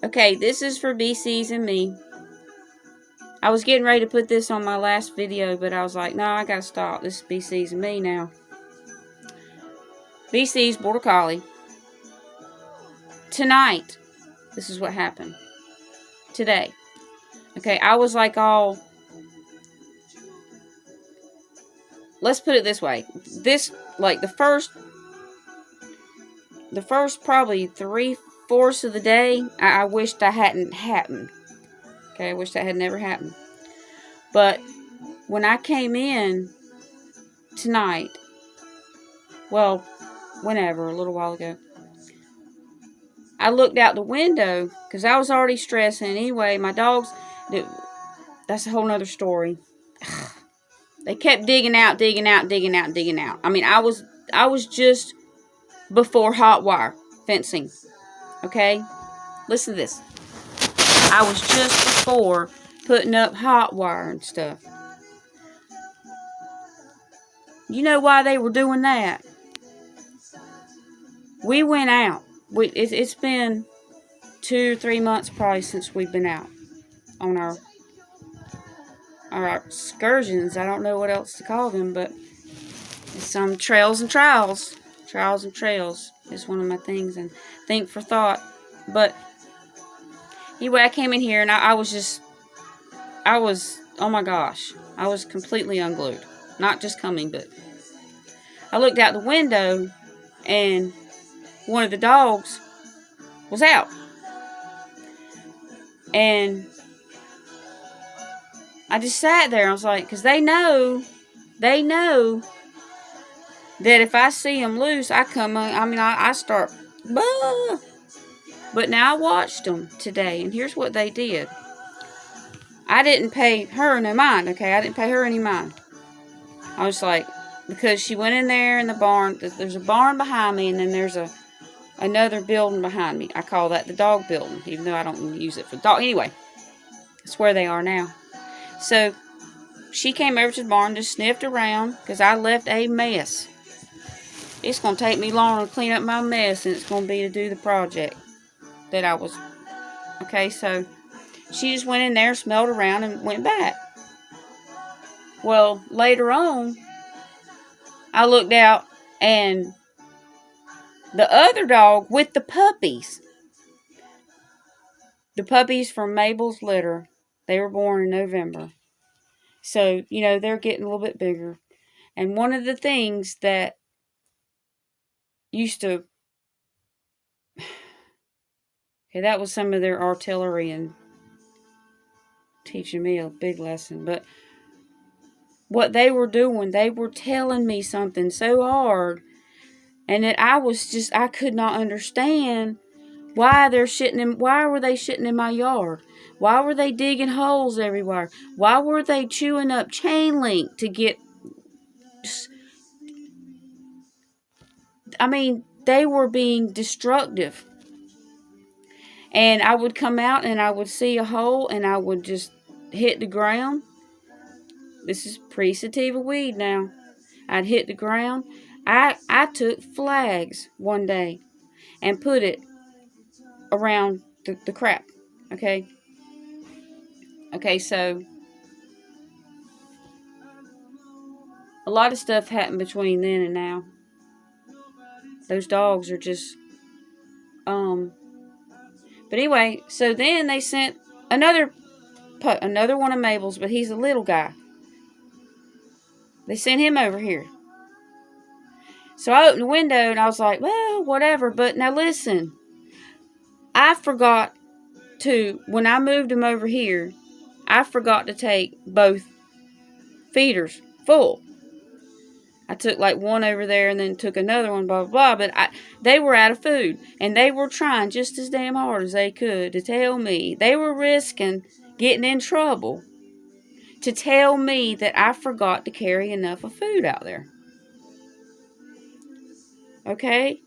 Okay, this is for BC's and me. I was getting ready to put this on my last video, but I was like, no, I gotta stop. This is BC's and me now. BC's Border Collie. Tonight, this is what happened. Today. Okay, I was like all... Let's put it this way. This, like, the first probably 3/4 of the day, I wished that hadn't happened. Okay, I wish that had never happened. But when I came in tonight, well, whenever, a little while ago, I looked out the window because I was already stressing. Anyway, my dogs, that's a whole nother story. They kept digging out. I mean, I was just before hot wire fencing. Okay? Listen to this. I was just before putting up hot wire and stuff. You know why they were doing that? We went out. It's been 2 or 3 months probably since we've been out on our excursions. I don't know what else to call them, but it's some trails and trials. Trials and trails is one of my things, and think for thought. But anyway, I came in here and I was, oh my gosh, I was completely unglued. Not just coming, but I looked out the window and one of the dogs was out. And I just sat there. I was like, because they know that if I see them loose, I start, bah! But now I watched them today, and here's what they did. I didn't pay her no mind, okay? I didn't pay her any mind. I was like, because she went in there in the barn. There's a barn behind me, and then there's another building behind me. I call that the dog building, even though I don't use it for dog. Anyway, that's where they are now. So she came over to the barn, just sniffed around, because I left a mess. It's going to take me longer to clean up my mess than it's going to be to do the project that I was. Okay, so she just went in there, smelled around, and went back. Well, later on, I looked out, and the other dog with the puppies from Mabel's litter, they were born in November. So, they're getting a little bit bigger. And one of the things that used to... Okay, that was some of their artillery and teaching me a big lesson. But what they were doing, they were telling me something so hard. And that I could not understand why were they shitting in my yard? Why were they digging holes everywhere? Why were they chewing up chain link to get... I mean, they were being destructive. And I would come out and I would see a hole and I would just hit the ground. This is pre-sativa weed now. I'd hit the ground. I took flags one day and put it around the crap. Okay? Okay, so a lot of stuff happened between then and now. Those dogs are just... But anyway, so then they sent another one of Mabel's, but he's a little guy. They sent him over here. So I opened the window and I was like, well, whatever. But now listen, I forgot to, when I moved him over here, I forgot to take both feeders full. I took like one over there and then took another one, blah, blah, blah. But they were out of food. And they were trying just as damn hard as they could to tell me. They were risking getting in trouble to tell me that I forgot to carry enough of food out there. Okay?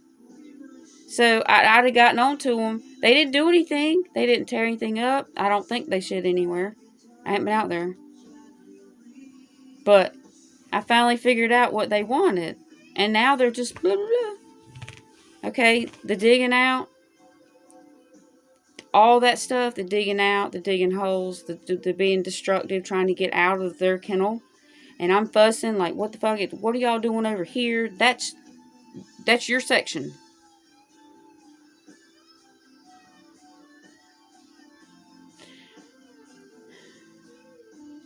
So I'd have gotten on to them. They didn't do anything. They didn't tear anything up. I don't think they shit anywhere. I haven't been out there. But I finally figured out what they wanted. And now they're just blah, blah, blah. Okay, the digging out. all that stuff, the digging out, the digging holes, the being destructive, trying to get out of their kennel. And I'm fussing, like, what the fuck, what are y'all doing over here? That's your section.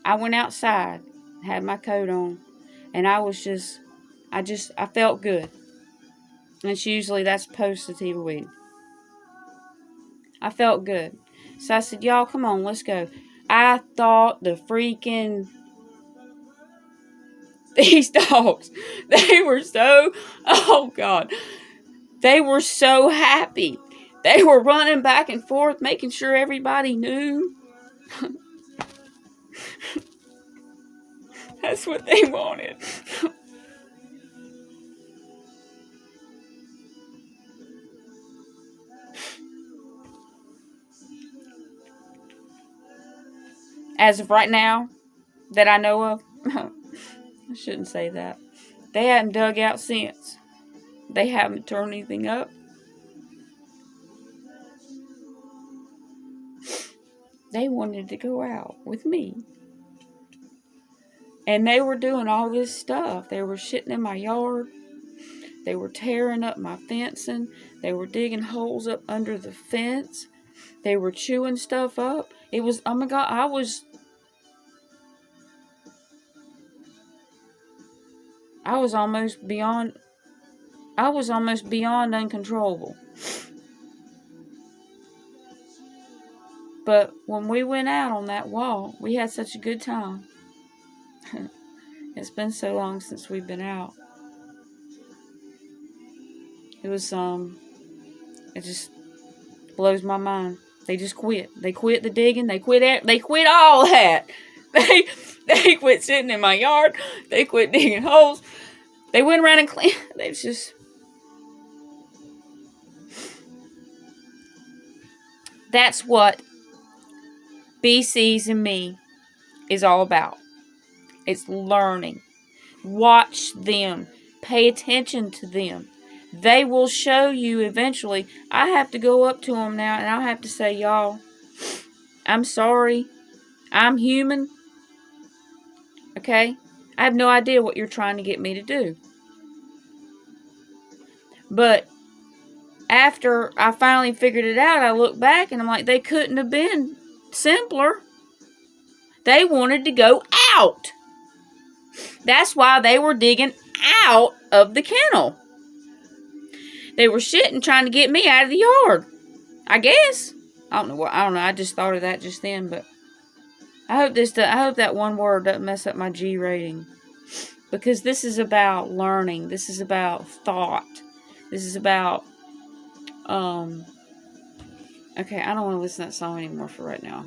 I went outside, had my coat on, and I felt good. And it's usually that's post sativa weed. I felt good. So I said, y'all, come on, let's go. I thought the freaking... These dogs, they were so... Oh, God. They were so happy. They were running back and forth, making sure everybody knew. That's what they wanted. As of right now, that I know of, I shouldn't say that. They hadn't dug out since. They haven't turned anything up. They wanted to go out with me. And they were doing all this stuff. They were shitting in my yard. They were tearing up my fencing. They were digging holes up under the fence. They were chewing stuff up. It was, oh my God, I was almost beyond uncontrollable. But when we went out on that walk, we had such a good time. It's been so long since we've been out. It was, it just blows my mind. They just quit. They quit the digging. They quit all that. They quit sitting in my yard. They quit digging holes. They went around and cleaned. They just... That's what BC's and me is all about. It's learning. Watch them. Pay attention to them. They will show you eventually. I have to go up to them now and I'll have to say, y'all, I'm sorry. I'm human. Okay? I have no idea what you're trying to get me to do. But after I finally figured it out, I look back and I'm like, they couldn't have been simpler. They wanted to go out. That's why they were digging out of the kennel. They were shitting trying to get me out of the yard. I guess. I don't know. I just thought of that just then, but I hope that one word doesn't mess up my G rating. Because this is about learning. This is about thought. This is about okay, I don't want to listen to that song anymore for right now.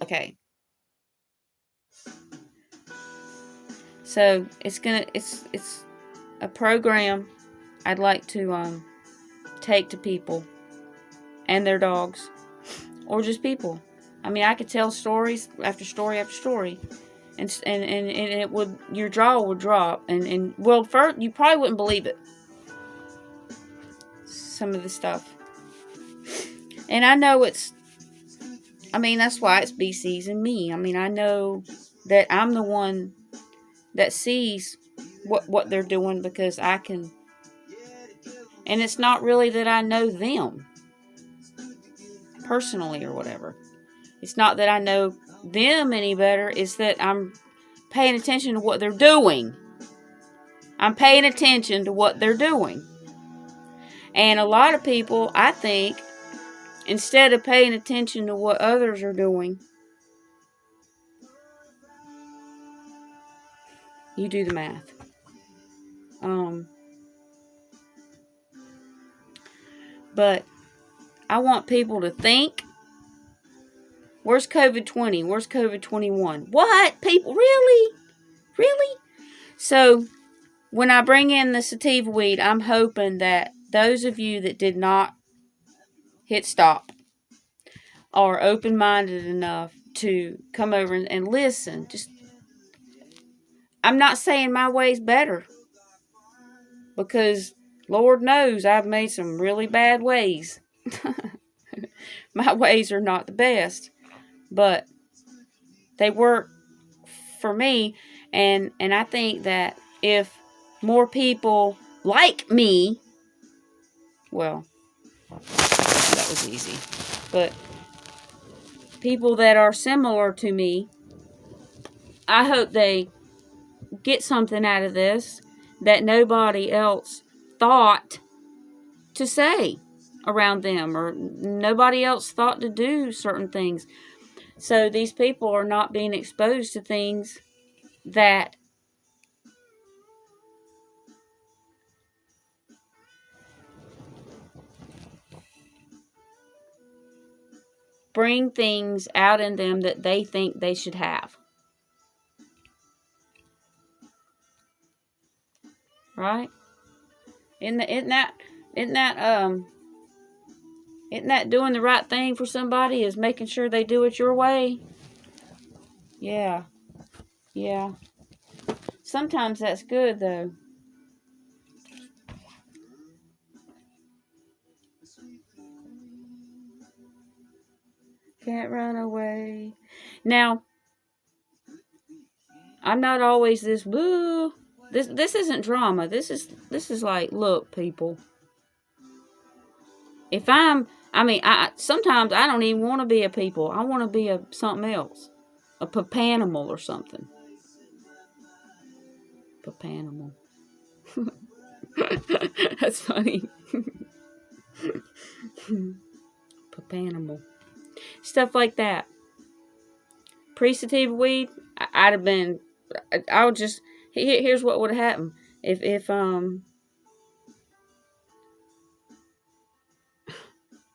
Okay. So it's a program I'd like to take to people and their dogs, or just people. I mean, I could tell stories after story after story, and it would, your jaw would drop, and well, first you probably wouldn't believe it. Some of the stuff, and I know that's why it's BC's and me. I mean, I know that I'm the one that sees what they're doing, because I can, and it's not really that I know them personally or whatever. It's not that I know them any better. It's that I'm paying attention to what they're doing. I'm paying attention to what they're doing. And a lot of people, I think, instead of paying attention to what others are doing, you do the math. But I want people to think, where's COVID-20? Where's COVID-21? What? People, really? Really? So, when I bring in the sativa weed, I'm hoping that those of you that did not hit stop are open-minded enough to come over and listen. Just, I'm not saying my way's better, because Lord knows I've made some really bad ways. My ways are not the best, but they work for me, and I think that if more people like me, well, that was easy, but people that are similar to me, I hope they get something out of this that nobody else thought to say around them, or nobody else thought to do certain things. So these people are not being exposed to things that bring things out in them that they think they should have. Right? Isn't that doing the right thing for somebody, is making sure they do it your way? Yeah. Yeah. Sometimes that's good, though. Can't run away. Now, I'm not always this boo. This isn't drama. This is like, look, people. If I sometimes I don't even want to be a people. I want to be a something else. A papanimal or something. Papanimal. That's funny. Papanimal. Stuff like that. Pre-sativa weed, I'd have been, I would just, here's what would have happened. If I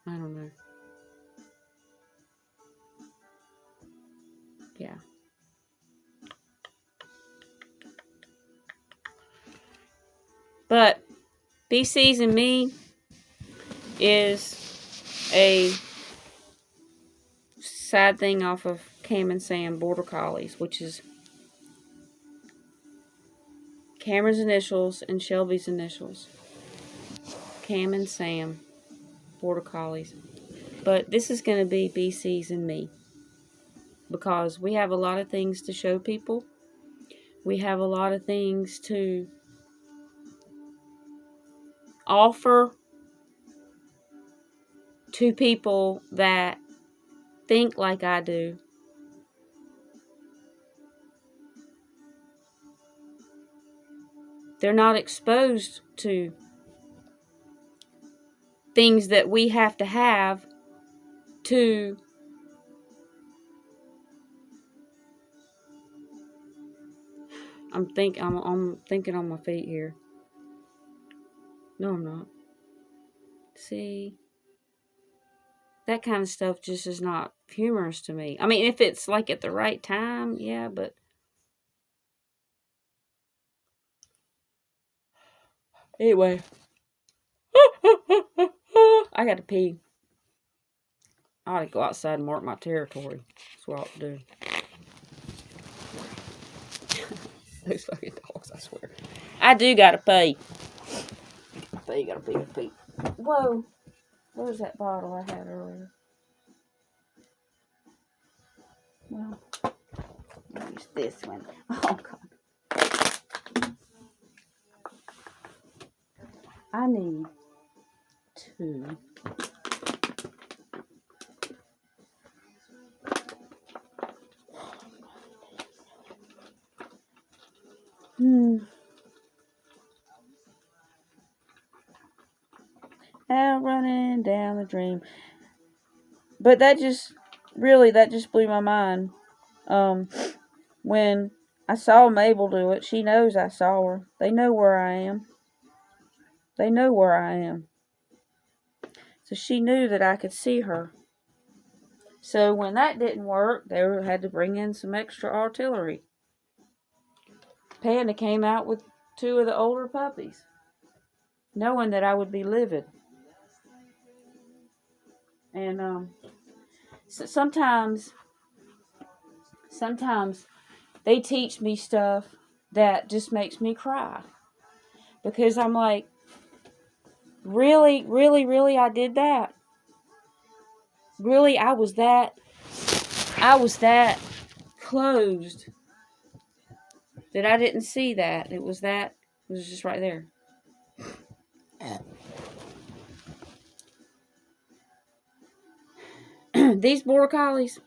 don't know. Yeah. But BC's and me is a side thing off of Cam and Sam Border Collies, which is Cameron's initials and Shelby's initials. Cam and Sam Border Collies. But this is going to be BC's and me, because we have a lot of things to show people. We have a lot of things to offer to people that think like I do. They're not exposed to things that we have to I'm thinking on my feet here. No, I'm not. See, that kind of stuff just is not humorous to me. I mean, if it's like at the right time, yeah, but anyway. I got to pee. I ought to go outside and mark my territory. That's what I ought to do. Those fucking dogs, I swear. I do gotta pee. Gotta pee. Whoa. Where's that bottle I had earlier? Well, I'll use this one. Oh, God. I need to out running down the dream. But that just blew my mind. When I saw Mabel do it, she knows I saw her. They know where I am. So she knew that I could see her. So when that didn't work, they had to bring in some extra artillery. Panda came out with 2 of the older puppies, knowing that I would be livid. And so sometimes they teach me stuff that just makes me cry, because I'm like, really, I did that. Really, I was that closed that I didn't see that. It was just right there. These border collies,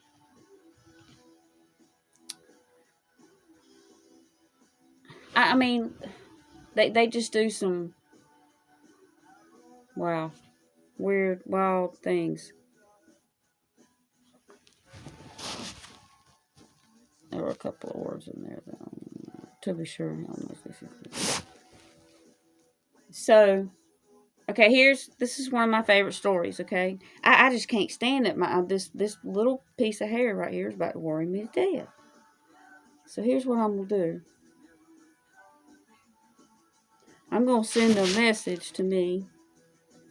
I mean, they just do some, wow, weird, wild things. There were a couple of words in there, though, to be sure. So, okay, this is one of my favorite stories. Okay, I just can't stand it. This little piece of hair right here is about to worry me to death. So here's what I'm gonna do. I'm gonna send a message to me,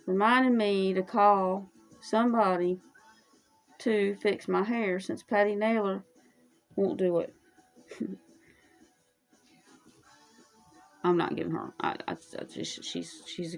reminding me to call somebody to fix my hair since Patty Naylor won't do it. I'm not giving her. She's